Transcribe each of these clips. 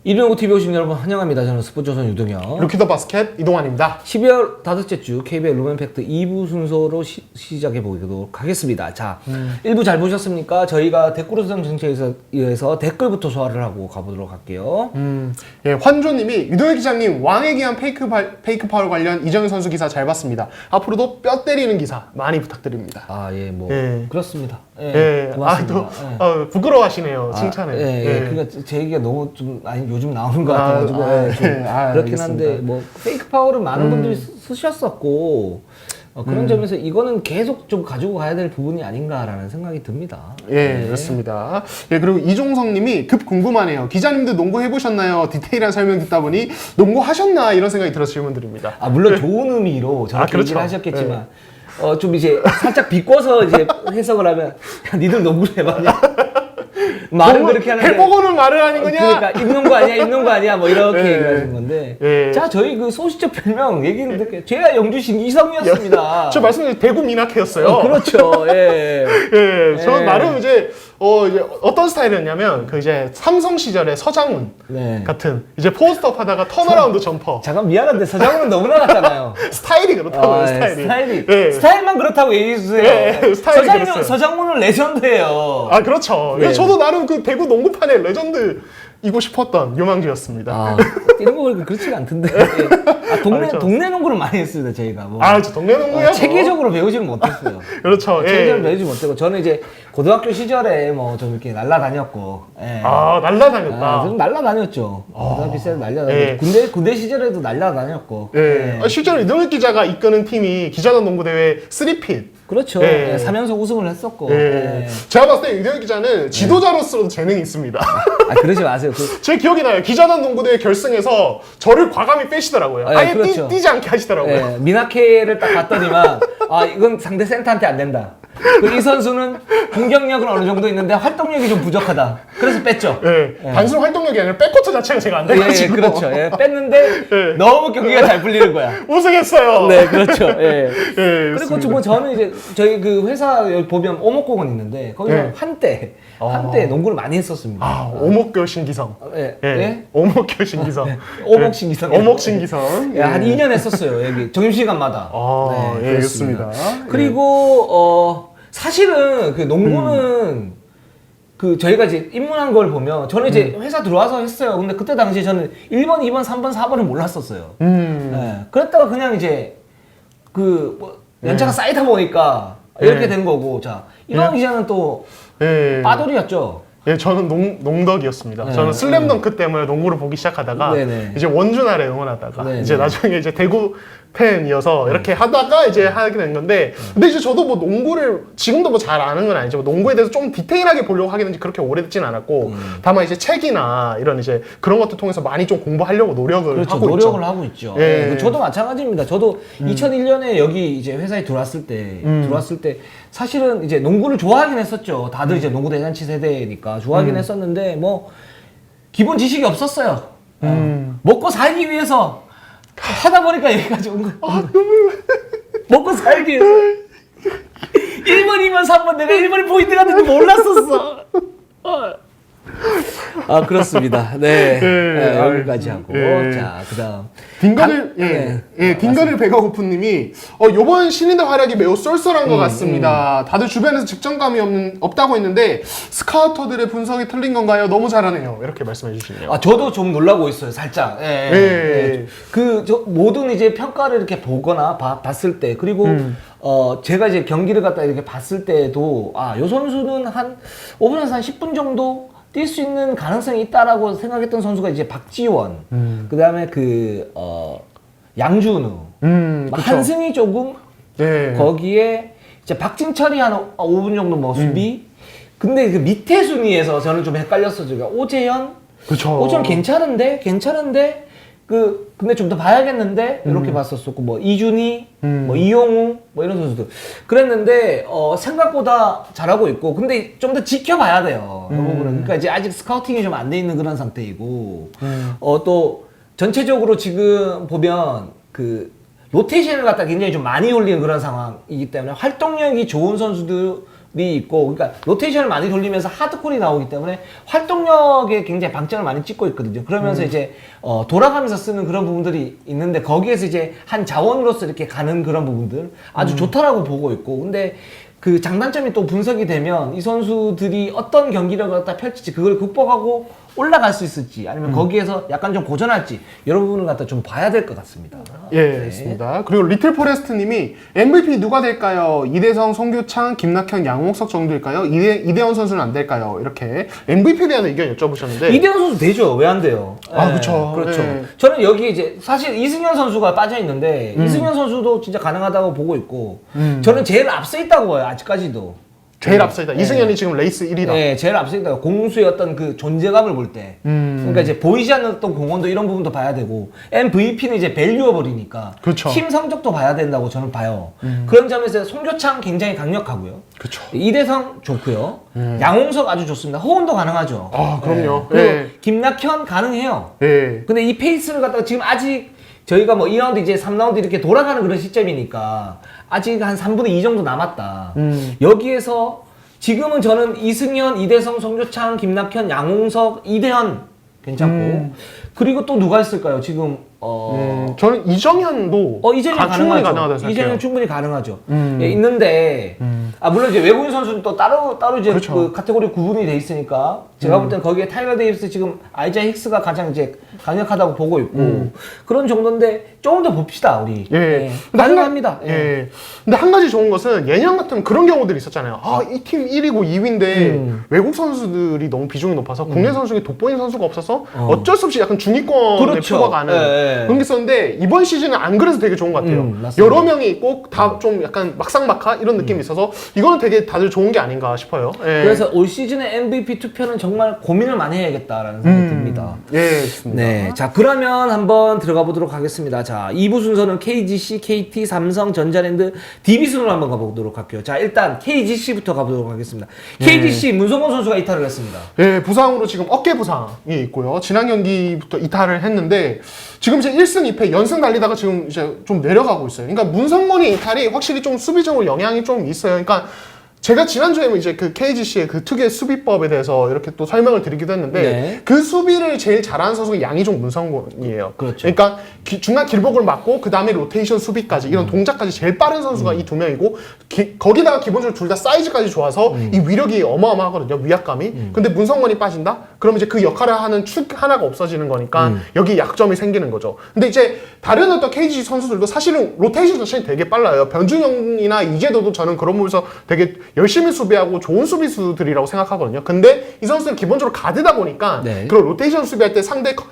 이동현구 TV 오신 여러분 환영합니다. 저는 스포츠조선 유동현. 루키더 바스켓 이동환입니다. 12월 다섯째 주 KBL 루멘팩트 2부 순서로 시작해 보도록 하겠습니다. 자, 1부 잘 보셨습니까? 저희가 댓글 수정 정책에 의해서 댓글부터 소화를 하고 가보도록 할게요. 예, 환조님이 유동현 기자님 왕에 기한 페이크 파울 관련 이정현 선수 기사 잘 봤습니다. 앞으로도 뼈 때리는 기사 많이 부탁드립니다. 아, 예, 뭐 예. 그렇습니다. 예, 예, 고맙습니다. 부끄러워하시네요 칭찬을. 예, 예. 그러니까 제 얘기가 너무 좀 요즘 나오는 것 같아가지고 좀 그렇긴 알겠습니다. 한데 뭐 페이크 파워는 많은 분들이 쓰셨었고 그런 점에서 이거는 계속 좀 가지고 가야 될 부분이 아닌가라는 생각이 듭니다. 예, 네. 그렇습니다. 예, 그리고 이종성님이 급 궁금하네요. 기자님들 농구 해보셨나요? 디테일한 설명 듣다 보니 농구 하셨나 이런 생각이 들어서 질문드립니다. 아, 물론 좋은 의미로 저렇게 그렇죠. 얘기를 하셨겠지만 좀 이제 살짝 비꼬서 이제 해석을 하면 야, 니들 농구를 해봤냐? 말은 그렇게 하는데 해보고는 말을 하는 거냐? 그러니까 입는 거 아니야, 입는 거 아니야, 뭐 이렇게 예. 얘기하는 건데. 예. 자, 저희 그 소시적 별명 얘기는 듣게 제가 영주신 이성이었습니다. 저 말씀드린 대구 미나케였어요. 그렇죠. 예. 예, 저 예. 나름 이제 어떤 스타일이었냐면 그 이제 삼성 시절의 서장훈 네. 같은 이제 포스트업 하다가 턴어라운드 점퍼 잠깐 미안한데 서장훈은 너무 나갔잖아요. 스타일이 그렇다고요. 스타일이. 예. 스타일만 그렇다고 얘기해 주세요. 예, 스타일이 그랬어요. 서장훈은 레전드예요. 아 그렇죠. 네. 저도 나름 그 대구 농구판의 레전드이고 싶었던 유망주였습니다. 아, 이런 거 보니까 그렇지가 않던데. 예. 그렇죠. 동네 농구를 많이 했습니다, 저희가. 뭐. 저 동네 농구요? 체계적으로 배우지는 못했어요. 그렇죠. 체계적으로 예. 배우지 못하고 저는 이제 고등학교 시절에 뭐 좀 이렇게 날라다녔고. 예. 날라다녔다. 좀 날라다녔죠. 고등학교 시절에 날라다녔고. 예. 군대 시절에도 날라다녔고. 예. 예. 실제로 이동현 기자가 이끄는 팀이 기자단 농구대회 3핏. 그렇죠. 예. 예. 3연속 우승을 했었고. 예. 예. 제가 봤을 때 이동현 기자는 지도자로서도 재능이 있습니다. 그러지 마세요. 제 기억이 나요. 기자단 농구대회 결승에서 저를 과감히 빼시더라고요. 예, 아예 그렇죠. 뛰지 않게 하시더라고요. 예. 미나케를 딱 봤더니만 이건 상대 센터한테 안 된다. 이 선수는 공격력은 어느 정도 있는데 활동력이 좀 부족하다. 그래서 뺐죠. 예. 단순 활동력이 아니라 백코트 자체가 제가 안 돼가지고. 그렇죠. 예. 뺐는데 예. 너무 경기가 잘 풀리는 거야. 우승했어요. 네, 그렇죠. 예. 예, 그리고 뭐 저는 이제 저희 그 회사 여기 보면 오목공원 있는데 거기서 네. 한때 농구를 많이 했었습니다. 오목교 신기성. 예. 예. 예? 오목교 신기성. 오목 신기성. 오목 신기성. 예, 한 2년 했었어요. 여기 점심시간마다. 예, 그렇습니다. 그리고 사실은 그 농구는 그 저희가 이제 입문한 걸 보면 저는 이제 회사 들어와서 했어요. 근데 그때 당시에 저는 1번, 2번, 3번, 4번을 몰랐었어요. 예. 그랬다가 그냥 이제 그 뭐 연차가 쌓이다 보니까 이렇게 된 거고. 자, 이런 기자는 또 예. 빠돌이였죠. 예, 저는 농덕이었습니다. 네, 저는 슬램덩크 때문에 농구를 보기 시작하다가 네네. 이제 원주날에 응원하다가 네네. 이제 나중에 이제 대구 팬이어서 이렇게 하다가 이제 하게 된 건데, 근데 이제 저도 뭐 농구를 지금도 뭐 잘 아는 건 아니죠. 농구에 대해서 좀 디테일하게 보려고 하게 된 지 그렇게 오래됐진 않았고, 다만 이제 책이나 이런 이제 그런 것들 통해서 많이 좀 공부하려고 노력을 그렇죠. 하고 노력을 있죠. 하고 있죠. 예. 예. 저도 마찬가지입니다. 저도 2001년에 여기 이제 회사에 들어왔을 때 사실은 이제 농구를 좋아하긴 했었죠. 다들 이제 농구 대잔치 세대니까 좋아하긴 했었는데 뭐 기본 지식이 없었어요. 먹고 살기 위해서 하다 보니까 여기까지 온 거예요. 먹고 살기 위해서 1번, 2번, 3번 내가 1번이 포인트가 되는지 몰랐었어. 그렇습니다. 네. 여기까지 하고. 자, 그 다음. 딩거릴 배가 고프님이 요번 신인들 활약이 매우 쏠쏠한 것 같습니다. 다들 주변에서 직정감이 없다고 했는데 스카우터들의 분석이 틀린 건가요? 너무 잘하네요. 이렇게 말씀해 주시네요. 저도 좀 놀라고 있어요, 살짝. 모든 이제 평가를 이렇게 보거나 봤을 때, 그리고 제가 이제 경기를 갖다 이렇게 봤을 때도 요 선수는 한 5분에서 한 10분 정도 뛸 수 있는 가능성이 있다라고 생각했던 선수가 이제 박지원, 그 다음에 양준우, 한승이 조금, 거기에 이제 박진철이 한 5분 정도 뭐 수비. 근데 그 밑에 순위에서 저는 좀 헷갈렸어요. 그러니까 오재현, 오재현 괜찮은데 근데 좀 더 봐야겠는데 이렇게 봤었었고, 뭐 이준희, 뭐 이용우, 뭐 이런 선수들 그랬는데 생각보다 잘하고 있고, 근데 좀 더 지켜봐야 돼요. 이 부분은. 그러니까 이제 아직 스카우팅이 좀 안 돼 있는 그런 상태이고, 또 전체적으로 지금 보면 로테이션을 갖다 굉장히 좀 많이 올리는 그런 상황이기 때문에 활동력이 좋은 선수들 있고, 그러니까 로테이션을 많이 돌리면서 하드콜이 나오기 때문에 활동력에 굉장히 방점을 많이 찍고 있거든요. 그러면서 이제 돌아가면서 쓰는 그런 부분들이 있는데 거기에서 이제 한 자원으로서 이렇게 가는 그런 부분들 아주 좋다라고 보고 있고, 근데 그 장단점이 또 분석이 되면 이 선수들이 어떤 경기력을 갖다 펼칠지 그걸 극복하고 올라갈 수 있을지 아니면 거기에서 약간 좀 고전할지 이런 부분을 갖다 좀 봐야 될 것 같습니다. 예, 있습니다. 그리고 리틀 포레스트 님이 MVP 누가 될까요? 이대성, 송교창, 김낙현, 양홍석 정도일까요? 이대현 선수는 안 될까요? 이렇게 MVP에 대한 의견 여쭤보셨는데 이대현 선수 되죠. 왜 안 돼요? 아, 그렇죠. 그렇죠. 예. 저는 여기 이제 사실 이승현 선수가 빠져 있는데 이승현 선수도 진짜 가능하다고 보고 있고 저는 제일 앞서 있다고 봐요. 아직까지도. 제일 앞서 있다. 이승현이 지금 레이스 1위다. 네, 제일 앞서 있다. 공수의 어떤 그 존재감을 볼 때. 그러니까 이제 보이지 않았던 공헌도 이런 부분도 봐야 되고 MVP는 이제 밸류어버리니까 그렇죠. 팀 성적도 봐야 된다고 저는 봐요. 그런 점에서 송교창 굉장히 강력하고요. 그렇죠. 이대성 좋고요. 양홍석 아주 좋습니다. 호언도 가능하죠. 아, 그럼요. 그리고 예. 김낙현 가능해요. 예. 근데 이 페이스를 갖다가 지금 아직 저희가 뭐 2라운드 이제 3라운드 이렇게 돌아가는 그런 시점이니까 아직 한 3분의 2 정도 남았다. 여기에서 지금은 저는 이승현, 이대성, 송교창, 김낙현, 양홍석, 이대현 괜찮고 그리고 또 누가 있을까요? 지금 저는 이정현도 이재현 충분히 가능하죠. 가능하다고 생각해요. 이재현 충분히 가능하죠. 예, 있는데 물론 이제 외국인 선수는 또 따로 이제 그렇죠. 그 카테고리 구분이 돼 있으니까 제가 볼 때는 거기에 타이러 데이비스 지금 아이자 힉스가 가장 이제 강력하다고 보고 있고 그런 정도인데 조금 더 봅시다 우리. 예. 가능합니다. 예. 예. 근데 한 가지 좋은 것은 예년 같으면 그런 경우들이 있었잖아요. 아, 이 팀 1위고 2위인데 외국 선수들이 너무 비중이 높아서 국내 선수 중에 돋보이는 선수가 없어서 어쩔 수 없이 약간 중위권에 그렇죠. 표가 가는 예. 그런 게 있었는데 이번 시즌은 안 그래서 되게 좋은 것 같아요. 맞습니다. 여러 명이 있고 다 좀 약간 막상막하 이런 느낌이 있어서 이거는 되게 다들 좋은 게 아닌가 싶어요. 예. 그래서 올 시즌의 MVP 투표는 정말 고민을 많이 해야겠다라는 생각이 듭니다. 예, 좋습니다. 네, 자 그러면 한번 들어가 보도록 하겠습니다. 자 2부 순서는 KGC, KT, 삼성, 전자랜드, DB 순으로 한번 가보도록 할게요. 자 일단 KGC부터 가보도록 하겠습니다. KGC 문성곤 선수가 이탈을 했습니다. 예, 부상으로 지금 어깨 부상이 있고요. 지난 경기부터 이탈을 했는데 지금 이제 1승 2패 연승 달리다가 지금 이제 좀 내려가고 있어요. 그러니까 문성곤의 이탈이 확실히 좀 수비적으로 영향이 좀 있어요. 그러니까 제가 지난주에 이제 그 KGC의 그 특유의 수비법에 대해서 이렇게 또 설명을 드리기도 했는데 네. 그 수비를 제일 잘하는 선수가 양희종 문성곤이에요. 그렇죠. 그러니까 중간 길목을 막고 그 다음에 로테이션 수비까지 이런 동작까지 제일 빠른 선수가 이 두 명이고 거기다가 기본적으로 둘 다 사이즈까지 좋아서 이 위력이 어마어마하거든요. 위압감이. 근데 문성곤이 빠진다? 그럼 이제 그 역할을 하는 축 하나가 없어지는 거니까 여기 약점이 생기는 거죠. 근데 이제 다른 어떤 KGC 선수들도 사실은 로테이션 자체는 되게 빨라요. 변준영이나 이재도도 저는 그런 부분에서 되게 열심히 수비하고 좋은 수비수들이라고 생각하거든요. 근데 이 선수는 기본적으로 가드다 보니까 네. 그런 로테이션 수비할 때 상대가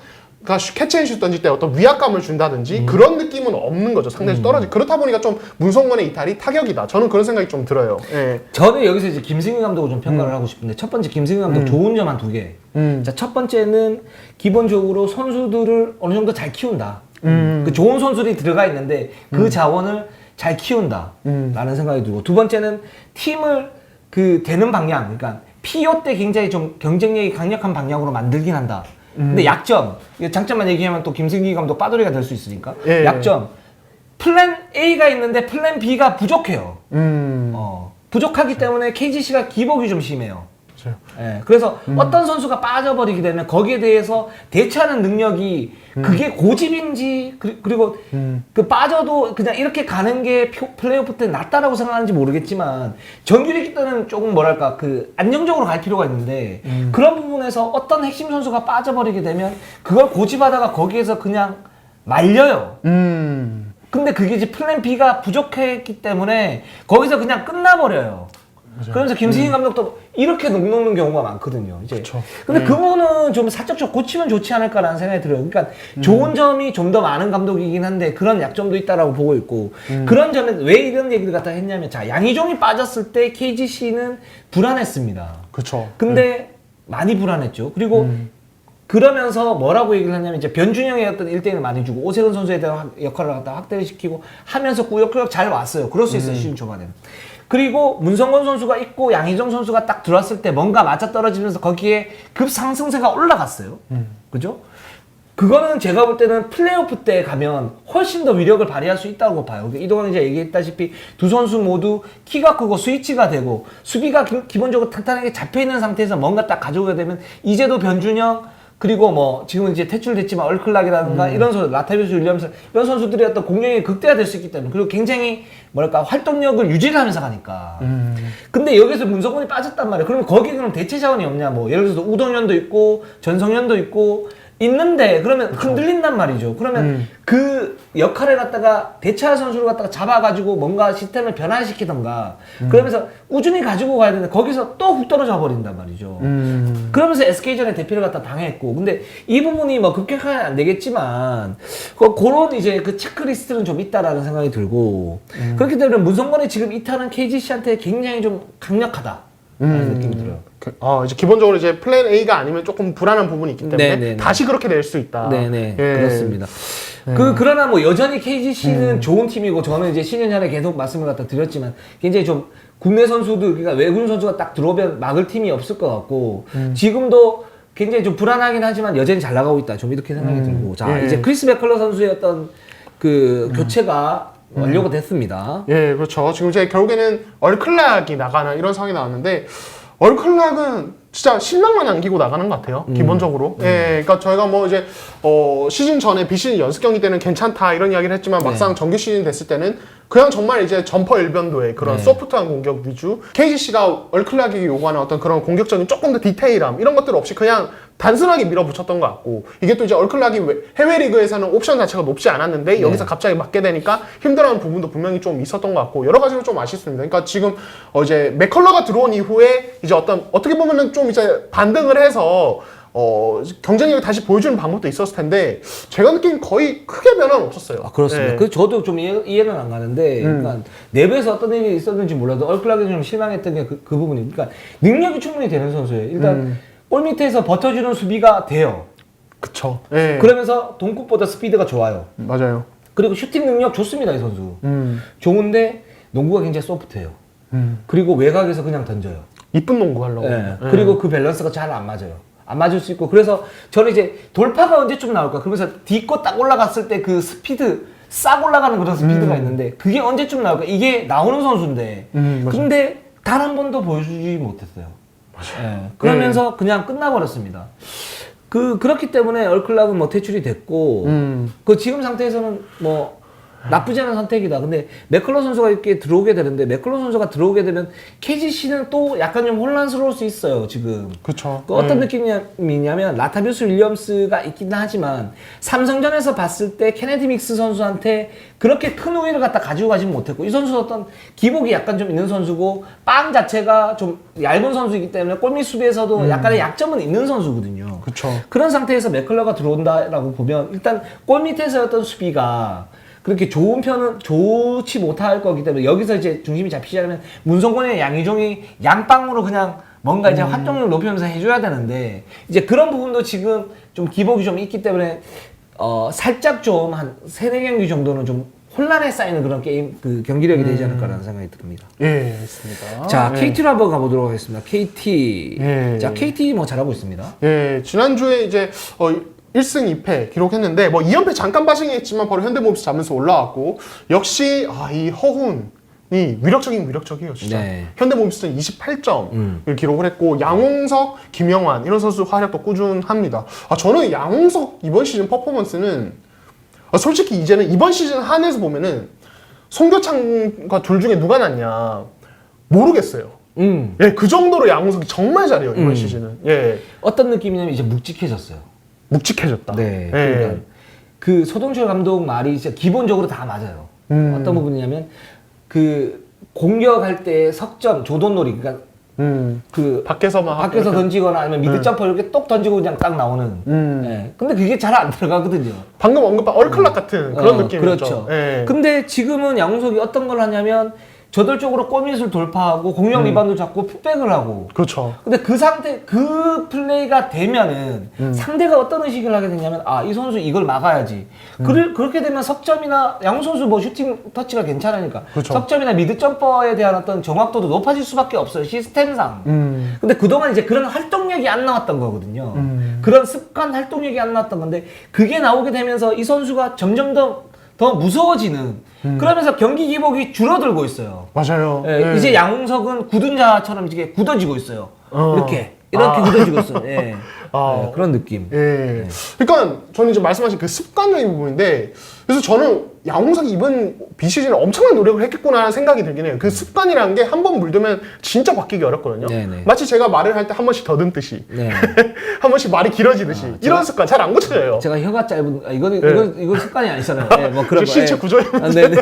캐치앤슛 던질 때 어떤 위압감을 준다든지 그런 느낌은 없는 거죠. 상대에서 떨어지. 그렇다 보니까 좀 문성곤의 이탈이 타격이다. 저는 그런 생각이 좀 들어요. 예. 저는 여기서 이제 김승희 감독을 좀 평가를 하고 싶은데 첫 번째 김승희 감독 좋은 점 한 두 개. 자, 첫 번째는 기본적으로 선수들을 어느 정도 잘 키운다. 그 좋은 선수들이 들어가 있는데 그 자원을 잘 키운다. 라는 생각이 들고 두 번째는 팀을 그 되는 방향, 그러니까 PO 때 굉장히 좀 경쟁력이 강력한 방향으로 만들긴 한다. 근데 약점, 장점만 얘기하면 또 김승기 감독 빠돌이가 될 수 있으니까. 예. 약점, 플랜 A가 있는데 플랜 B가 부족해요. 부족하기 때문에 KGC가 기복이 좀 심해요. 맞아요. 예, 그래서 어떤 선수가 빠져버리게 되면 거기에 대해서 대처하는 능력이 그게 고집인지 그리고 그 빠져도 그냥 이렇게 가는 게 플레이오프 때 낫다라고 생각하는지 모르겠지만 정규리그 때는 조금 뭐랄까 그 안정적으로 갈 필요가 있는데 그런 부분에서 어떤 핵심 선수가 빠져버리게 되면 그걸 고집하다가 거기에서 그냥 말려요. 근데 그게 이제 플랜 B가 부족했기 때문에 거기서 그냥 끝나버려요. 맞아요. 그러면서 김승희 감독도 이렇게 녹는 경우가 많거든요. 이제. 그쵸. 근데 그 부분은 좀 살짝 좀 고치면 좋지 않을까라는 생각이 들어요. 그러니까 좋은 점이 좀 더 많은 감독이긴 한데 그런 약점도 있다라고 보고 있고 그런 점에 왜 이런 얘기를 갖다 했냐면 자 양희종이 빠졌을 때 KGC는 불안했습니다. 그렇죠. 근데 많이 불안했죠. 그리고 그러면서 뭐라고 얘기를 하냐면 이제 변준영의 어떤 1대1을 많이 주고 오세근 선수에 대한 역할을 갖다 확대를 시키고 하면서 꾸역꾸역 잘 왔어요. 그럴 수 있어요. 시즌 초반에는. 그리고 문성곤 선수가 있고 양희종 선수가 딱 들어왔을 때 뭔가 맞아떨어지면서 거기에 급상승세가 올라갔어요. 그죠? 그거는 제가 볼 때는 플레이오프 때 가면 훨씬 더 위력을 발휘할 수 있다고 봐요. 이동환 기자 얘기했다시피 두 선수 모두 키가 크고 스위치가 되고 수비가 기본적으로 탄탄하게 잡혀있는 상태에서 뭔가 딱 가져오게 되면 이제도 변준영 그리고 뭐 지금은 이제 퇴출됐지만 얼클락이라든가 이런 선수, 라타비우스 윌리엄스 이런 선수들의 어떤 공격이 극대화될 수 있기 때문에 그리고 굉장히 뭐랄까 활동력을 유지를 하면서 가니까. 근데 여기서 문성곤이 빠졌단 말이에요. 그러면 거기 그럼 대체 자원이 없냐? 뭐 예를 들어서 우동현도 있고 전성현도 있고 있는데 그러면 흔들린단 말이죠. 그러면 그 역할을 갖다가 대체할 선수를 갖다가 잡아가지고 뭔가 시스템을 변화시키던가 그러면서 꾸준히 가지고 가야 되는데 거기서 또 훅 떨어져 버린단 말이죠. 그러면서 SK전에 대피를 갖다 당했고 근데 이 부분이 뭐 급격하게 안 되겠지만 그런 이제 그 체크리스트는 좀 있다라는 생각이 들고 그렇기 때문에 문성건이 지금 이탈은 KGC한테 굉장히 좀 강력하다. 라는 느낌이 들어요. 이제 기본적으로 이제 플랜 A가 아니면 조금 불안한 부분이 있기 때문에 네네네. 다시 그렇게 낼 수 있다. 네네. 예. 그렇습니다. 그러나 뭐 여전히 KGC는 좋은 팀이고 저는 이제 시즌 전에 계속 말씀을 갖다 드렸지만 굉장히 좀 국내 선수들 그러니까 외국인 선수가 딱 들어오면 막을 팀이 없을 것 같고 지금도 굉장히 좀 불안하긴 하지만 여전히 잘 나가고 있다. 좀 이렇게 생각이 들고 자 이제 크리스 맥컬러 선수의 어떤 그 교체가 완료가 됐습니다. 예, 그렇죠. 지금 이제 결국에는 얼클락이 나가는 이런 상황이 나왔는데 얼클락은 진짜 실망만 안기고 나가는 것 같아요. 기본적으로. 예, 그러니까 저희가 뭐 이제 시즌 전에 비시즌 연습 경기 때는 괜찮다 이런 이야기를 했지만 막상 정규 시즌 됐을 때는 그냥 정말 이제 점퍼 일변도의 그런 소프트한 공격 위주. KGC가 얼클락이 요구하는 어떤 그런 공격적인 조금 더 디테일함 이런 것들 없이 그냥 단순하게 밀어붙였던 것 같고 이게 또 이제 얼클락이 해외 리그에서는 옵션 자체가 높지 않았는데 여기서 갑자기 맞게 되니까 힘들어하는 부분도 분명히 좀 있었던 것 같고 여러 가지로 좀 아쉽습니다. 그러니까 지금 이제 맥컬러가 들어온 이후에 이제 어떻게 보면은 좀 이제 반등을 해서 경쟁력을 다시 보여주는 방법도 있었을 텐데 제가 느낀 거의 크게 변화는 없었어요. 아, 그렇습니다. 네. 그 저도 좀 이해는 안 가는데 그러니까 내부에서 어떤 일이 있었는지 몰라도 얼클락이 좀 실망했던 게 그 부분이 그러니까 능력이 충분히 되는 선수예요. 일단 골 밑에서 버텨주는 수비가 돼요. 그쵸. 네. 그러면서 동국보다 스피드가 좋아요. 맞아요. 그리고 슈팅 능력 좋습니다, 이 선수. 좋은데 농구가 굉장히 소프트해요. 그리고 외곽에서 그냥 던져요. 이쁜 농구 하려고. 네. 그리고 그 밸런스가 잘 안 맞아요. 안 맞을 수 있고 그래서 저는 이제 돌파가 언제쯤 나올까 그러면서 딛고 딱 올라갔을 때 그 스피드 싹 올라가는 그런 스피드가 있는데 그게 언제쯤 나올까 이게 나오는 선수인데 근데 단 한 번도 보여주지 못했어요. 맞아요. 네. 그러면서 그냥 끝나버렸습니다. 그렇기 때문에 얼클락은 뭐 퇴출이 됐고 그 지금 상태에서는 뭐 나쁘지 않은 선택이다. 근데 맥컬러 선수가 이렇게 들어오게 되는데 맥컬러 선수가 들어오게 되면 KGC는 또 약간 좀 혼란스러울 수 있어요. 지금. 그렇죠. 어떤 느낌이냐면 라타비우스 윌리엄스가 있긴 하지만 삼성전에서 봤을 때 케네디 믹스 선수한테 그렇게 큰 우위를 갖다 가지고 가지는 못했고 이 선수 어떤 기복이 약간 좀 있는 선수고 빵 자체가 좀 얇은 선수이기 때문에 골밑 수비에서도 약간의 약점은 있는 선수거든요. 그렇죠. 그런 상태에서 맥컬러가 들어온다라고 보면 일단 골밑에서 어떤 수비가 그렇게 좋은 편은 좋지 못할 거기 때문에 여기서 이제 중심이 잡히자면 문성곤의 양희종이 양빵으로 그냥 뭔가 이제 활동력을 높이면서 해줘야 되는데 이제 그런 부분도 지금 좀 기복이 좀 있기 때문에 살짝 좀 한 3-4경기 정도는 좀 혼란에 쌓이는 그런 게임 그 경기력이 되지 않을까라는 생각이 듭니다. 예, 있습니다. 자, KT로 한번 가보도록 하겠습니다. KT. 자, KT 뭐 잘하고 있습니다. 예, 지난주에 이제 1승 2패 기록했는데 뭐 2연패 잠깐 발생했지만 바로 현대모비스 잡으면서 올라왔고 역시 이 허훈이 위력적이에요 진짜. 네. 현대모비스는 28점을 기록을 했고 양홍석, 김영환 이런 선수 활약도 꾸준합니다. 저는 양홍석 이번 시즌 퍼포먼스는 솔직히 이제는 이번 시즌 한해서 보면은 송교창과 둘 중에 누가 낫냐 모르겠어요. 예, 그 정도로 양홍석이 정말 잘해요 이번 시즌은. 예. 어떤 느낌이냐면 이제 묵직해졌어요. 묵직해졌다. 네. 그러니까 그 소동철 감독 말이 진짜 기본적으로 다 맞아요. 어떤 부분이냐면 그 공격할 때 석점, 조던놀이 그러니까 그 밖에서 던지거나 아니면 미드 점퍼 이렇게 똑 던지고 그냥 딱 나오는. 네. 근데 그게 잘 안 들어가거든요. 방금 언급한 얼클락 같은 그런 느낌이죠. 그렇죠. 예. 근데 지금은 양홍석이 어떤 걸 하냐면 저돌적으로 골밑을 돌파하고 공격 리바운드 잡고 풋백을 하고. 그렇죠. 근데 그 상태, 그 플레이가 되면은 상대가 어떤 의식을 하게 되냐면 이 선수 이걸 막아야지. 그렇게 되면 석점이나 양홍 선수 뭐 슈팅 터치가 괜찮으니까. 그렇죠. 석점이나 미드 점퍼에 대한 어떤 정확도도 높아질 수밖에 없어요. 시스템상. 근데 그동안 이제 그런 활동력이 안 나왔던 거거든요. 그런 습관 활동력이 안 나왔던 건데 그게 나오게 되면서 이 선수가 점점 더 무서워지는 그러면서 경기 기복이 줄어들고 있어요. 맞아요. 예, 이제 양홍석은 굳은 자처럼 이렇게 굳어지고 있어요. 이렇게 굳어지고 있어요. 예. 예, 그런 느낌. 예. 그러니까 저는 이제 말씀하신 그 습관적인 부분인데 그래서 저는 양홍석이 이번 비시즌에 엄청난 노력을 했겠구나 생각이 들긴 해요. 그 습관이라는 게 한 번 물들면 진짜 바뀌기 어렵거든요. 네네. 마치 제가 말을 할 때 한 번씩 더듬듯이 네. 한 번씩 말이 길어지듯이 이런 습관 잘 안 고쳐져요. 제가 혀가 짧은 이건 습관이 아니잖아요. 예, 뭐 그런 거. 신체 구조의 네네.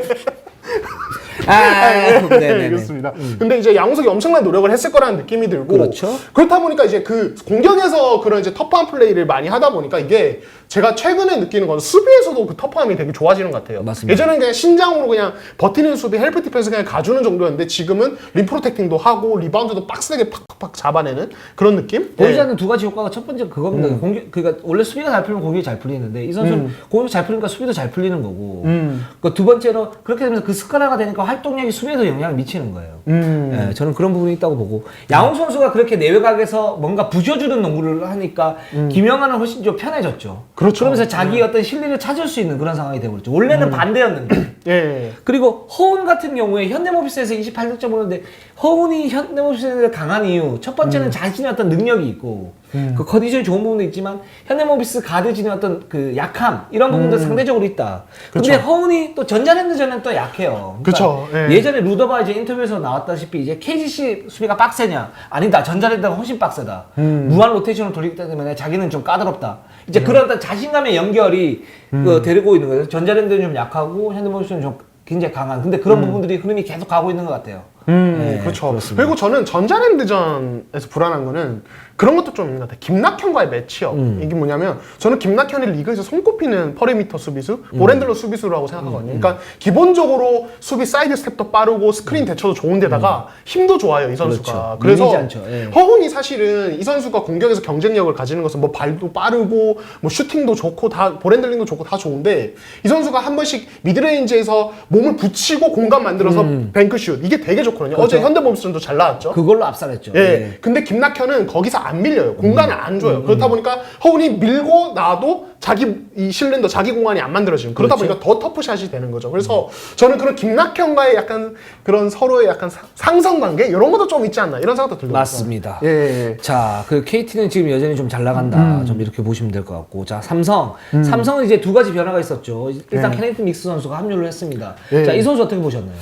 네네. 그렇습니다. 근데 이제 양홍석이 엄청난 노력을 했을 거라는 느낌이 들고 그렇죠. 그렇다 보니까 이제 그 공격에서 그런 이제 터프한 플레이를 많이 하다 보니까 이게 제가 최근에 느끼는 건 수비에서도 그 터프함이 되게 좋아지는 것 같아요. 맞습니다. 예전에는 그냥 신장으로 그냥 버티는 수비, 헬프 디펜스 그냥 가주는 정도였는데 지금은 림 프로텍팅도 하고 리바운드도 빡세게 팍팍 잡아내는 그런 느낌? 보이지 않는 두 가지 효과가 첫 번째 그겁니다. 그러니까 원래 수비가 잘 풀리면 공격이 잘 풀리는데 이 선수는 공격이 잘 풀리니까 수비도 잘 풀리는 거고. 그러니까 두 번째로 그렇게 되면서 그 습관화가 되니까 활동력이 수비에도 영향을 미치는 거예요. 예, 저는 그런 부분이 있다고 보고 양홍 선수가 그렇게 내외곽에서 뭔가 부셔주는 농구를 하니까 김영환은 훨씬 좀 편해졌죠. 그렇죠. 그러면서 자기 어떤 실리를 찾을 수 있는 그런 상황이 되어버렸죠. 원래는 반대였는데. 예. 그리고 허운 같은 경우에 현대모비스에서 28득점 오는데 허운이 현대모비스에 강한 이유 첫 번째는 자신의 어떤 능력이 있고 그 컨디션이 좋은 부분도 있지만 현대모비스 가드진의 어떤 그 약함 이런 부분도 상대적으로 있다. 근데 허운이 또 전자랜드전은 또 약해요. 그러니까 그쵸. 예. 예전에 루더가 이제 인터뷰에서 나왔다시피 이제 KGC 수비가 빡세냐? 아니다. 전자랜드가 훨씬 빡세다. 무한 로테이션을 돌리기 때문에 자기는 좀 까다롭다. 이제 그런 어떤 자신감의 연결이 데리고 있는 거예요. 전자랜드는 좀 약하고 현대모비스는 좀 굉장히 강한. 근데 그런 부분들이 흐름이 계속 가고 있는 것 같아요. 네, 그렇죠. 그렇습니다. 그리고 저는 전자랜드전에서 불안한 거는 그런 것도 좀 있는 것 같아요. 김낙현과의 매치업. 이게 뭐냐면 저는 김낙현이 리그에서 손꼽히는 퍼리미터 수비수, 볼핸들러 수비수라고 생각하거든요. 그러니까 기본적으로 수비 사이드 스텝도 빠르고 스크린 대처도 좋은데다가 힘도 좋아요, 이 선수가. 그렇죠. 그래서 밀리지 않죠. 예. 허훈이 사실은 이 선수가 공격에서 경쟁력을 가지는 것은 뭐 발도 빠르고 뭐 슈팅도 좋고 다 볼핸들링도 좋고 다 좋은데 이 선수가 한 번씩 미드레인지에서 몸을 붙이고 공간 만들어서 뱅크슛 이게 되게 좋거든요. 그렇죠. 어제 현대모비스전도 잘 나왔죠. 그걸로 압살했죠. 예. 예. 근데 김낙현은 거기서 안 밀려요. 공간을 안 줘요. 그렇다 보니까 허훈이 밀고 나도 자기 이 실린더 자기 공간이 안 만들어지는. 그러다 그렇죠. 보니까 더 터프샷이 되는 거죠. 그래서 저는 그런 김낙현과의 약간 그런 서로의 약간 상성 관계 이런 것도 좀 있지 않나 이런 생각도 들거든요. 맞습니다. 예. 자, 그 KT는 지금 여전히 좀 잘 나간다. 좀 이렇게 보시면 될 것 같고. 자, 삼성은 이제 두 가지 변화가 있었죠. 일단 케네트 믹스 선수가 합류를 했습니다. 예. 자, 이 선수 어떻게 보셨나요?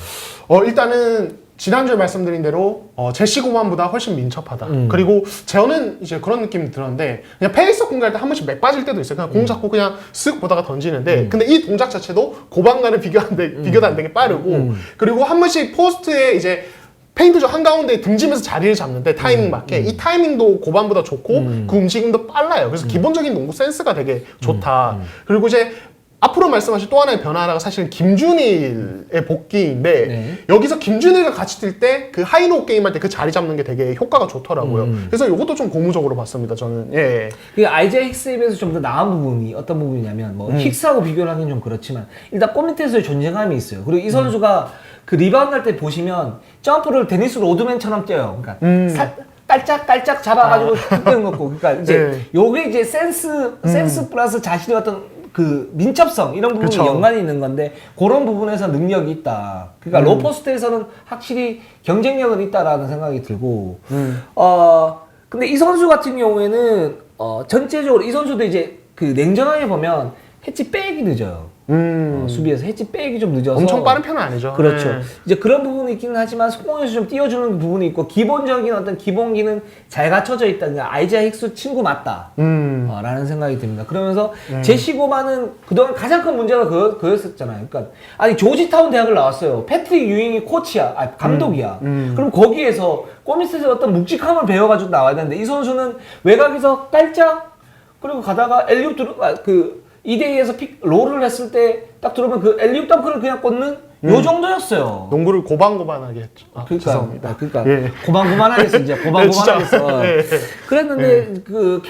일단은 지난주에 말씀드린 대로 제시 고만보다 훨씬 민첩하다. 그리고 저는 이제 그런 느낌이 들었는데 그냥 페이스 공격할 때 한 번씩 맥 빠질 때도 있어요. 그냥 공 잡고 그냥 쓱 보다가 던지는데 근데 이 동작 자체도 고반과는 비교도 안 되게 빠르고 그리고 한 번씩 포스트에 이제 페인트 쪽 한가운데 등지면서 자리를 잡는데 타이밍 맞게 이 타이밍도 고반보다 좋고 그 움직임도 빨라요. 그래서 기본적인 농구 센스가 되게 좋다. 그리고 이제 앞으로 말씀하신 또 하나의 변화가 사실은 김준일의 복귀인데 네. 여기서 김준일과 같이 뛸 때 그 하이로우 게임할 때 그 자리 잡는 게 되게 효과가 좋더라고요. 그래서 이것도 좀 고무적으로 봤습니다. 저는. 예. 그 아이자이 힉스에 비해서 좀 더 나은 부분이 어떤 부분이냐면 뭐 힉스하고 비교를 하긴 좀 그렇지만 일단 골 밑에서의 존재감이 있어요. 그리고 이 선수가 그 리바운드 할 때 보시면 점프를 데니스 로드맨처럼 뛰어요. 그러니까 깔짝깔짝 잡아가지고 툭 뛰는 거고. 그러니까 이제 요게 이제 센스 플러스 자신의 어떤 그 민첩성 이런 부분이 그쵸. 연관이 있는 건데 그런 부분에서 능력이 있다. 그러니까 로포스트에서는 확실히 경쟁력은 있다라는 생각이 들고 근데 이 선수 같은 경우에는 전체적으로 이 선수도 이제 그 냉정하게 보면 해치 빼기 늦어요. 수비에서 해치 빼기 좀 늦어서 엄청 빠른 편은 아니죠. 그렇죠. 예. 이제 그런 부분이 있기는 하지만 속공에서 좀 띄워주는 부분이 있고 기본적인 어떤 기본기는 잘 갖춰져 있다. 그러니까 아이자 힉스 친구 맞다. 라는 생각이 듭니다. 그러면서 제시 고만은 그동안 가장 큰 문제가 그였었잖아요. 그러니까 아니 조지타운 대학을 나왔어요. 패트릭 유잉이 코치야, 감독이야. 그럼 거기에서 꼬미스에서 어떤 묵직함을 배워가지고 나와야 되는데 이 선수는 외곽에서 깔짝 그리고 가다가 엘리웁 그 2대2에서 롤을 했을 때 딱 들어오면 그 엘리웁 덩크를 그냥 꽂는 요 정도였어요. 농구를 고반고반하게 했죠. 죄송합니다. 고만고만하게 했어, 이제. 고만고만하게 했어. 그랬는데, 그,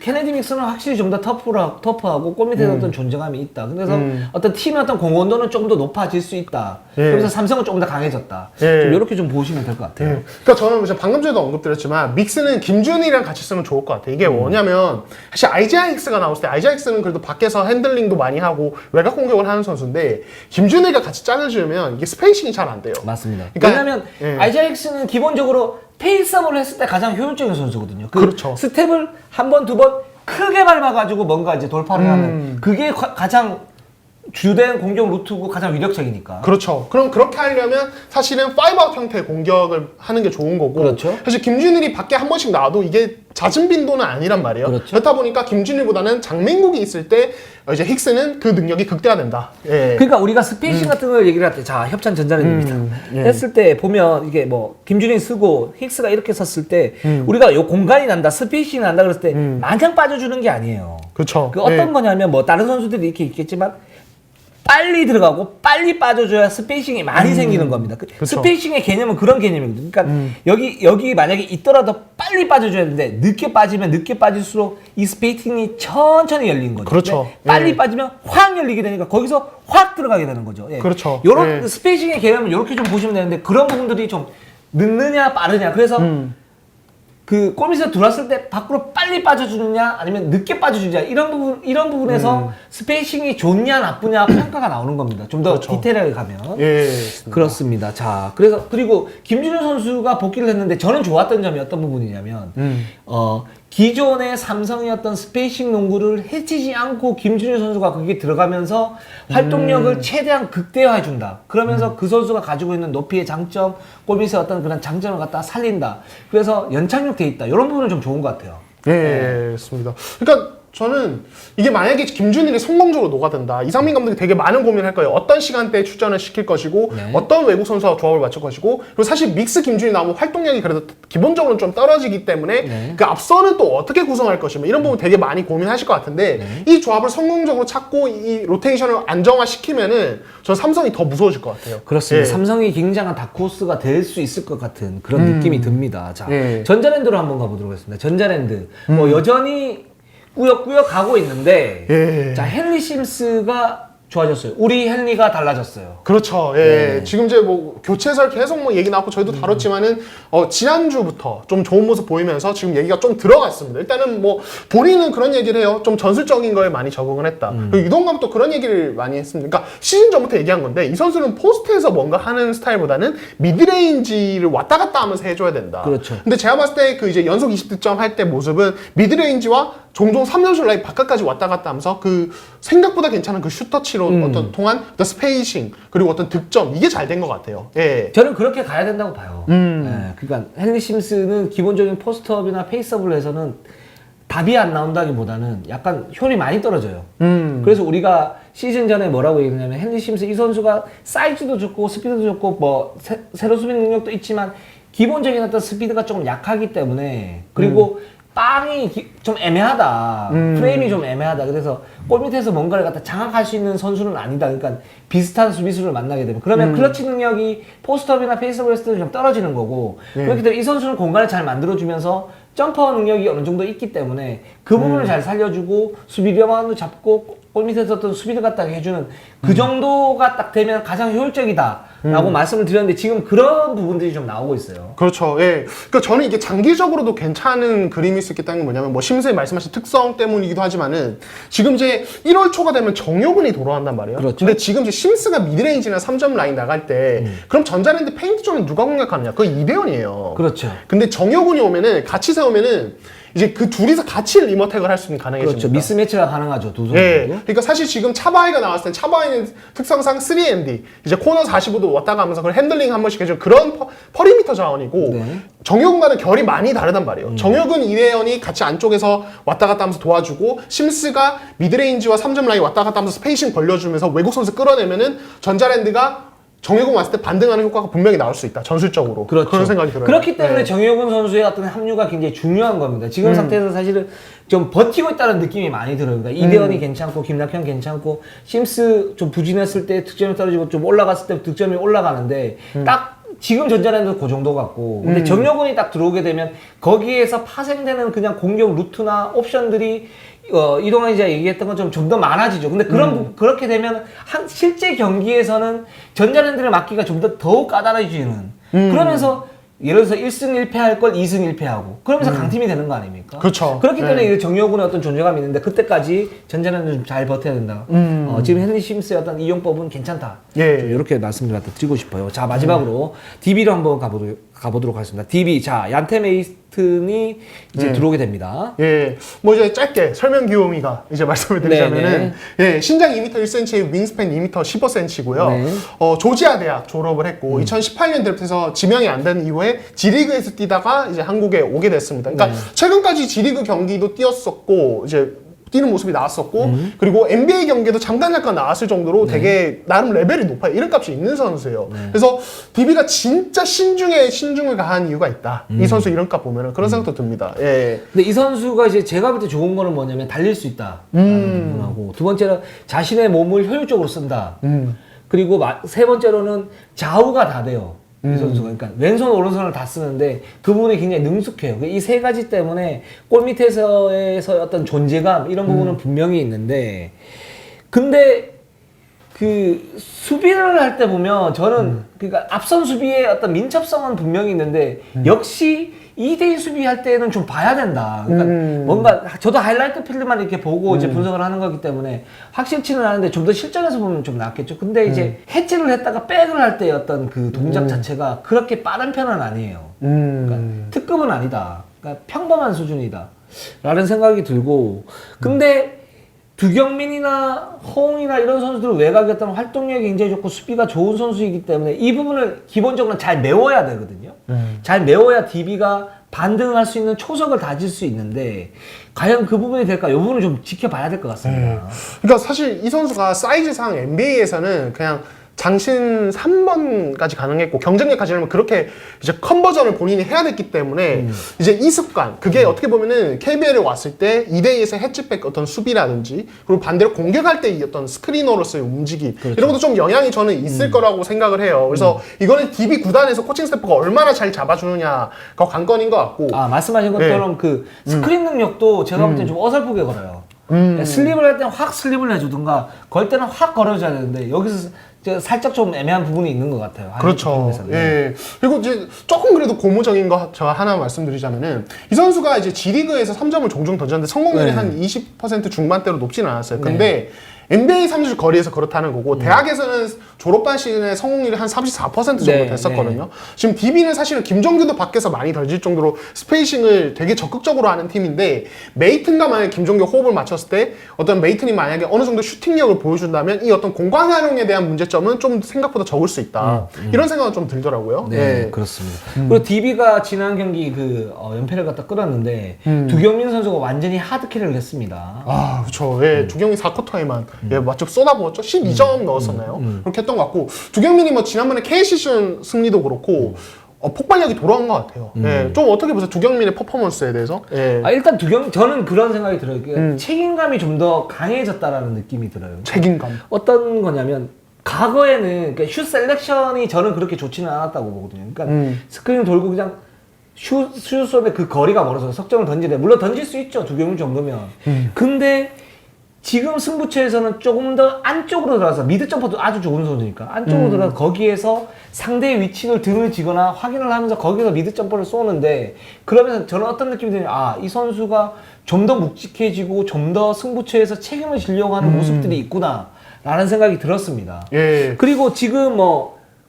케네디 믹스는 확실히 좀 더 터프하고, 골 밑에 어떤 존재감이 있다. 그래서 어떤 팀의 어떤 공헌도는 좀 더 높아질 수 있다. 그래서 삼성은 조금 더 강해졌다. 좀 이렇게 좀 보시면 될 것 같아요. 그러니까 저는 방금 전에도 언급드렸지만, 믹스는 김준일이랑 같이 쓰면 좋을 것 같아요. 이게 뭐냐면, 사실 IGIX가 나왔을 때, IGIX는 그래도 밖에서 핸들링도 많이 하고, 외곽 공격을 하는 선수인데, 김준일과 같이 짝을 지으면 이게 스페이싱이 잘 안 돼요. 맞습니다. 그러니까, 왜냐면 IGX는 기본적으로 페이스업을 했을 때 가장 효율적인 선수거든요. 그렇죠. 스텝을 한 번, 두 번 크게 밟아가지고 뭔가 이제 돌파를 하는 그게 가장 주된 공격 루트고 가장 위력적이니까. 그렇죠. 그럼 그렇게 하려면 사실은 5아웃 형태의 공격을 하는 게 좋은 거고. 그렇죠. 사실 김준일이 밖에 한 번씩 나와도 이게 잦은 빈도는 아니란 말이에요. 그렇죠. 그렇다 보니까 김준일보다는 장맹국이 있을 때 이제 힉스는 그 능력이 극대화된다. 예. 그러니까 우리가 스페이싱 같은 걸 얘기를 할 때, 자, 협찬 전자랜드입니다. 했을 때 보면 이게 뭐 김준일 쓰고 힉스가 이렇게 섰을 때 우리가 요 공간이 난다, 스페이싱이 난다 그랬을 때 마냥 빠져주는 게 아니에요. 그렇죠. 그 어떤 거냐면 뭐 다른 선수들이 이렇게 있겠지만 빨리 들어가고 빨리 빠져줘야 스페이싱이 많이 생기는 겁니다. 그쵸. 스페이싱의 개념은 그런 개념이거든요. 그러니까 여기 만약에 있더라도 빨리 빠져줘야 되는데 늦게 빠지면 늦게 빠질수록 이 스페이싱이 천천히 열린 거죠. 그렇죠. 빨리 빠지면 확 열리게 되니까 거기서 확 들어가게 되는 거죠. 예. 그렇죠. 요런 스페이싱의 개념을 이렇게 좀 보시면 되는데 그런 부분들이 좀 늦느냐 빠르냐. 그래서 그 골밑에 들어왔을 때 밖으로 빨리 빠져주느냐 아니면 늦게 빠져주느냐 이런 부분에서 스페이싱이 좋냐 나쁘냐 평가가 나오는 겁니다. 좀 더 그렇죠. 디테일하게 가면. 예. 그렇습니다. 자, 그리고 김준현 선수가 복귀를 했는데 저는 좋았던 점이 어떤 부분이냐면 기존의 삼성의 어떤 스페이싱 농구를 해치지 않고 김준현 선수가 거기에 들어가면서 활동력을 최대한 극대화해준다. 그러면서 그 선수가 가지고 있는 높이의 장점, 골밑의 어떤 그런 장점을 갖다 살린다. 그래서 연착륙 돼 있다. 이런 부분은 좀 좋은 것 같아요. 예, 맞습니다. 그러니까 저는 이게 만약에 김준일이 성공적으로 녹아든다. 이상민 감독이 되게 많은 고민을 할 거예요. 어떤 시간대에 출전을 시킬 것이고 어떤 외국 선수와 조합을 맞출 것이고 그리고 사실 믹스 김준일이 나오면 활동량이 그래도 기본적으로는 좀 떨어지기 때문에 그 앞선은 또 어떻게 구성할 것이며 이런 부분 되게 많이 고민하실 것 같은데 이 조합을 성공적으로 찾고 이 로테이션을 안정화시키면은 저 삼성이 더 무서워질 것 같아요. 그렇습니다. 삼성이 굉장한 다크호스가 될 수 있을 것 같은 그런 느낌이 듭니다. 자, 전자랜드로 한번 가보도록 하겠습니다. 전자랜드 뭐 여전히 꾸역꾸역 가고 있는데 자 헨리 심스가 좋아졌어요. 우리 헨리가 달라졌어요. 그렇죠. 예. 지금 이제 뭐 교체설 계속 뭐 얘기 나왔고 저희도 다뤘지만은 지난주부터 좀 좋은 모습 보이면서 지금 얘기가 좀 들어갔습니다. 일단은 뭐 본인은 그런 얘기를 해요. 좀 전술적인 거에 많이 적응을 했다. 그리고 이동 감독도 그런 얘기를 많이 했습니다. 그러니까 시즌 전부터 얘기한 건데 이 선수는 포스트에서 뭔가 하는 스타일보다는 미드레인지를 왔다 갔다 하면서 해줘야 된다. 그렇죠. 근데 제가 봤을 때 그 이제 연속 20득점 할 때 모습은 미드레인지와 종종 3점슛 라인 바깥까지 왔다 갔다 하면서 그 생각보다 괜찮은 그 슛터치로 어떤 통한 어떤 스페이싱 그리고 어떤 득점 이게 잘 된 것 같아요. 예. 저는 그렇게 가야 된다고 봐요. 예, 그러니까 헨리 심스는 기본적인 포스트업이나 페이스업을 해서는 답이 안 나온다기보다는 약간 효율이 많이 떨어져요. 그래서 우리가 시즌 전에 뭐라고 얘기했냐면 헨리 심스 이 선수가 사이즈도 좋고 스피드도 좋고 뭐 세로 수비 능력도 있지만 기본적인 어떤 스피드가 조금 약하기 때문에 그리고 빵이 좀 애매하다. 프레임이 좀 애매하다. 그래서 골 밑에서 뭔가를 갖다 장악할 수 있는 선수는 아니다. 그러니까 비슷한 수비수를 만나게 되면 그러면 클러치 능력이 포스트업이나 페이스업을 했을 때는 좀 떨어지는 거고 그렇기 때문에 이 선수는 공간을 잘 만들어주면서 점퍼 능력이 어느 정도 있기 때문에 그 부분을 잘 살려주고 수비 리바운드 잡고 골 밑에서 어떤 수비를 갖다 해주는 그 정도가 딱 되면 가장 효율적이다라고 말씀을 드렸는데 지금 그런 부분들이 좀 나오고 있어요. 그렇죠. 예. 그러니까 저는 이게 장기적으로도 괜찮은 그림일 수 있겠다는 게 뭐냐면 뭐 심수에 말씀하신 특성 때문이기도 하지만은 지금 이제 1월 초가 되면 정효근이 돌아간단 말이에요. 그렇죠. 근데 지금 이제 심스가 미드레인지나 3점 라인 나갈 때 그럼 전자랜드 페인트 존은 누가 공략하느냐? 그건 이대현이에요. 그렇죠. 근데 정효근이 오면은 같이 세우면은 이제 그 둘이서 같이 리머택을 할 수 있는 가능해집니다. 그렇죠. 미스매치가 가능하죠. 두 선수. 예. 그러니까 사실 지금 차바이가 나왔을 때 차바이는 특성상 3&D 이제 코너 45도 왔다 가면서 그걸 핸들링 한 번씩 해주는 그런 퍼리미터 자원이고 정혁은과는 결이 많이 다르단 말이에요. 정혁은 이대현이 같이 안쪽에서 왔다 갔다 하면서 도와주고 심스가 미드레인지와 3점 라인 왔다 갔다 하면서 스페이싱 벌려주면서 외국 선수 끌어내면은 전자랜드가 정예공 왔을 때 반등하는 효과가 분명히 나올 수 있다. 전술적으로. 그렇죠. 그런 생각이 들어요. 그렇기 때문에 네. 정예곤 선수의 어떤 합류가 굉장히 중요한 겁니다. 지금 상태에서 사실은 좀 버티고 있다는 느낌이 많이 들어요. 그러니까 이대헌이 괜찮고 김낙현 괜찮고 심스 좀 부진했을 때 득점이 떨어지고 좀 올라갔을 때 득점이 올라가는데 딱 지금 전자랜드 그 정도 같고 근데 정예곤이 딱 들어오게 되면 거기에서 파생되는 그냥 공격 루트나 옵션들이 이동환 기자 얘기했던 것처럼 좀 더 많아지죠. 근데 그렇게 되면 실제 경기에서는 전자랜드를 막기가 좀 더 더욱 까다로워지는. 그러면서 예를 들어서 1승 1패 할 걸 2승 1패 하고 그러면서 강팀이 되는 거 아닙니까? 그렇죠. 그렇기 때문에 네. 정여군의 어떤 존재감이 있는데 그때까지 전자랜드 좀 잘 버텨야 된다. 지금 헨리 심스의 어떤 이용법은 괜찮다. 예. 이렇게 말씀을 드리고 싶어요. 자, 마지막으로 DB로 한번 가보도록 하겠습니다. DB. 자, 얀테 메이스튼이 이제 들어오게 됩니다. 예, 뭐 이제 짧게 설명 귀요미가 이제 말씀을 드리자면은, 예, 신장 2m 1cm, 윙스팬 2m 15cm고요. 네. 조지아 대학 졸업을 했고, 2018년 드래프트에서 지명이 안 된 이후에 G리그에서 뛰다가 이제 한국에 오게 됐습니다. 그러니까 최근까지 G리그 경기도 뛰었었고, 이제 뛰는 모습이 나왔었고, 그리고 NBA 경기도 잠깐 나왔을 정도로 되게 나름 레벨이 높아요. 이름값이 있는 선수예요. 그래서 DB가 진짜 신중을 가한 이유가 있다. 이 선수 이름값 보면은 그런 생각도 듭니다. 예. 근데 이 선수가 이제 제가 볼 때 좋은 거는 뭐냐면 달릴 수 있다. 부분하고 두 번째는 자신의 몸을 효율적으로 쓴다. 그리고 세 번째로는 좌우가 다 돼요. 이 선수가. 그러니까 왼손, 오른손을 다 쓰는데 그 부분이 굉장히 능숙해요. 이 세 가지 때문에 골 밑에서의 어떤 존재감 이런 부분은 분명히 있는데 근데 그 수비를 할 때 보면 저는 그러니까 앞선 수비의 어떤 민첩성은 분명히 있는데 역시 2대2 수비할 때는 좀 봐야 된다. 그러니까 뭔가 저도 하이라이트 필드만 이렇게 보고 이제 분석을 하는 거기 때문에 확실치는 않은데 좀 더 실전에서 보면 좀 낫겠죠. 근데 이제 해치를 했다가 백을 할 때 어떤 그 동작 자체가 그렇게 빠른 편은 아니에요. 그러니까 특급은 아니다. 그러니까 평범한 수준이다. 라는 생각이 들고 근데 두경민이나 허웅이나 이런 선수들은 외곽에 어떤 활동력이 굉장히 좋고 수비가 좋은 선수이기 때문에 이 부분을 기본적으로 잘 메워야 되거든요. 잘 메워야 DB가 반등할 수 있는 초석을 다질 수 있는데 과연 그 부분이 될까? 이 부분을 좀 지켜봐야 될 것 같습니다. 그러니까 사실 이 선수가 사이즈상 NBA에서는 그냥 장신 3번까지 가능했고 경쟁력 가지려면 그렇게 이제 컨버전을 본인이 해야 됐기 때문에 이제 이 습관 그게 어떻게 보면은 KBL에 왔을 때 2대2에서 해치백 어떤 수비라든지 그리고 반대로 공격할 때 이 어떤 스크리너로서의 움직임 이런 것도 좀 영향이 저는 있을 거라고 생각을 해요. 그래서 이거는 DB 구단에서 코칭 스태프가 얼마나 잘 잡아주느냐가 관건인 것 같고 말씀하신 것처럼 그 스크린 능력도 제가 볼 때는 좀 어설프게 걸어요. 슬립을 할 때는 확 슬립을 해주든가 걸 때는 확 걸어줘야 되는데 여기서 살짝 좀 애매한 부분이 있는 것 같아요. 그렇죠. 예. 그리고 이제 조금 그래도 고무적인 거 저 하나 말씀드리자면은 이 선수가 이제 G리그에서 3점을 종종 던졌는데 성공률이 한 20% 중반대로 높지는 않았어요. 근데 NBA 3점 거리에서 그렇다는 거고 대학에서는 졸업반 시즌에 성공률이 한 34% 정도 됐었거든요. 지금 DB는 사실은 김종규도 밖에서 많이 던질 정도로 스페이싱을 되게 적극적으로 하는 팀인데 메이튼과 만약에 김종규 호흡을 맞췄을 때 어떤 메이튼이 만약에 어느 정도 슈팅력을 보여준다면 이 어떤 공간 활용에 대한 문제점은 좀 생각보다 적을 수 있다. 이런 생각은 좀 들더라고요. 네, 그렇습니다. 그리고 DB가 지난 경기 연패를 갖다 끌었는데 두경민 선수가 완전히 하드캐리를 했습니다. 그렇죠. 예, 두경민 4쿼터에만 예, 맞죠. 쏟아부었죠. 12점 넣었었나요? 그렇게 했던 것 같고 두경민이 뭐 지난번에 KCC 승리도 그렇고 폭발력이 돌아온 것 같아요. 예, 좀 어떻게 보세요? 두경민의 퍼포먼스에 대해서? 예. 일단 저는 그런 생각이 들어요. 책임감이 좀 더 강해졌다라는 느낌이 들어요. 책임감. 어떤 거냐면 과거에는 그러니까 슛 셀렉션이 저는 그렇게 좋지는 않았다고 보거든요. 그러니까 스크린 돌고 그냥 슛 쏘는데 그 거리가 멀어서 석점을 던지래. 물론 던질 수 있죠. 두경민 정도면. 근데 지금 승부처에서는 조금 더 안쪽으로 들어가서 미드 점퍼도 아주 좋은 선수니까 안쪽으로 들어가서 거기에서 상대의 위치를 등을 지거나 확인을 하면서 거기서 미드 점퍼를 쏘는데 그러면서 저는 어떤 느낌이 드냐면 이 선수가 좀 더 묵직해지고 좀 더 승부처에서 책임을 지려고 하는 모습들이 있구나 라는 생각이 들었습니다. 예. 그리고 지금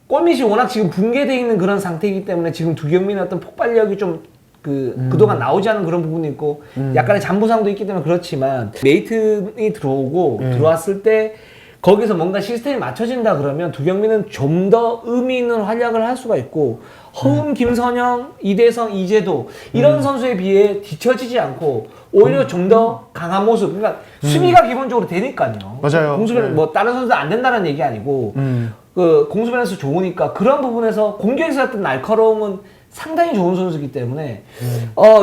골밑이 워낙 지금 붕괴되어 있는 그런 상태이기 때문에 지금 두경민의 어떤 폭발력이 좀 그동안 나오지 않은 그런 부분이 있고 약간의 잠부상도 있기 때문에 그렇지만 메이튼이 들어왔을 때 거기서 뭔가 시스템이 맞춰진다 그러면 두경민은 좀 더 의미 있는 활약을 할 수가 있고 허웅, 김선영, 이대성, 이재도 이런 선수에 비해 뒤처지지 않고 오히려 좀 더 강한 모습 그러니까 수비가 기본적으로 되니까요. 맞아요. 공수비는 뭐 다른 선수들 안 된다는 얘기 아니고 그 공수 밸런스 좋으니까 그런 부분에서 공격에서 했던 날카로움은 상당히 좋은 선수이기 때문에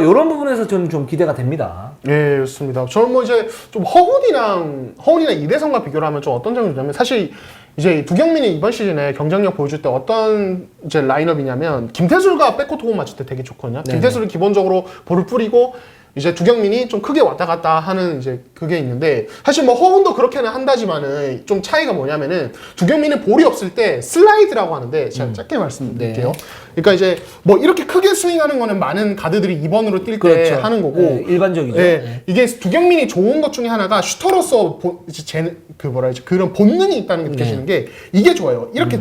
이런 부분에서 저는 좀 기대가 됩니다. 예, 좋습니다. 저는 뭐 이제 좀 허훈이나 이대성과 비교를 하면 좀 어떤 점이 있냐면 사실 이제 두경민이 이번 시즌에 경쟁력 보여줄 때 어떤 이제 라인업이냐면 김태술과 백코트 호흡 맞출 때 되게 좋거든요. 네네. 김태술은 기본적으로 볼을 뿌리고 이제 두경민이 좀 크게 왔다 갔다 하는 이제 그게 있는데 사실 뭐 허훈도 그렇게는 한다지만은 좀 차이가 뭐냐면은 두경민은 볼이 없을 때 슬라이드라고 하는데 제가 짧게 말씀드릴게요. 네. 그러니까 이제 뭐 이렇게 크게 스윙하는 거는 많은 가드들이 2번으로 뛸 때 그렇죠. 하는 거고 네, 일반적이죠. 네, 네. 이게 두경민이 좋은 것 중에 하나가 슈터로서 그런 본능이 있다는 게 느껴지는 게 이게 좋아요. 이렇게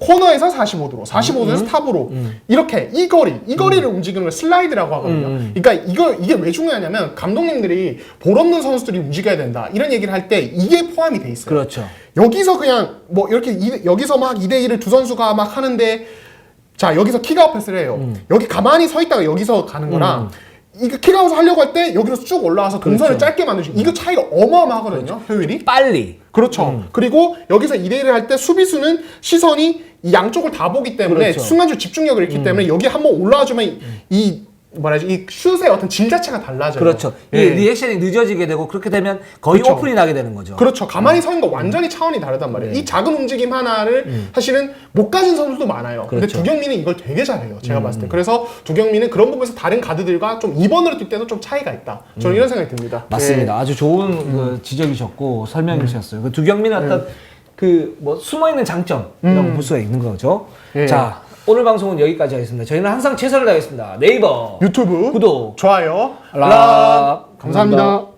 코너에서 45도로, 45도에서 탑으로 이렇게 이 거리를 움직이는 걸 슬라이드라고 하거든요. 그러니까 이게 왜 중요하냐면 감독님들이 볼 없는 선수들이 움직여야 된다 이런 얘기를 할 때 이게 포함이 돼 있어요. 그렇죠. 여기서 그냥 뭐 이렇게 여기서 막 2대1을 두 선수가 막 하는데 자 여기서 킥아웃 패스를 해요. 여기 가만히 서 있다가 여기서 가는 거랑 이거 킥아웃 하려고 할 때 여기로 쭉 올라와서 동선을 그렇죠. 짧게 만드시 이거 차이가 어마어마하거든요. 효율이. 빨리. 그렇죠. 그리고 여기서 2대1을 할 때 수비수는 시선이 이 양쪽을 다 보기 때문에 그렇죠. 순간적으로 집중력을 잃기 때문에 여기 한번 올라와주면 이 슛의 어떤 질 자체가 달라져요. 그렇죠. 예. 이 리액션이 늦어지게 되고 그렇게 되면 거의 그렇죠. 오픈이 나게 되는 거죠. 그렇죠. 가만히 서 있는 거 완전히 차원이 다르단 말이에요. 이 작은 움직임 하나를 사실은 못 가진 선수도 많아요. 근데 그렇죠. 두경민은 이걸 되게 잘해요. 제가 봤을 때. 그래서 두경민은 그런 부분에서 다른 가드들과 좀 2번으로 뛸 때도 좀 차이가 있다. 저는 이런 생각이 듭니다. 맞습니다. 아주 좋은 그 지적이셨고 설명해 주셨어요. 그 두경민의 어떤 그 뭐 숨어 있는 장점이라고 볼 수가 있는 거죠. 예. 자, 오늘 방송은 여기까지 하겠습니다. 저희는 항상 최선을 다하겠습니다. 네이버, 유튜브 구독, 좋아요, 알람. 감사합니다.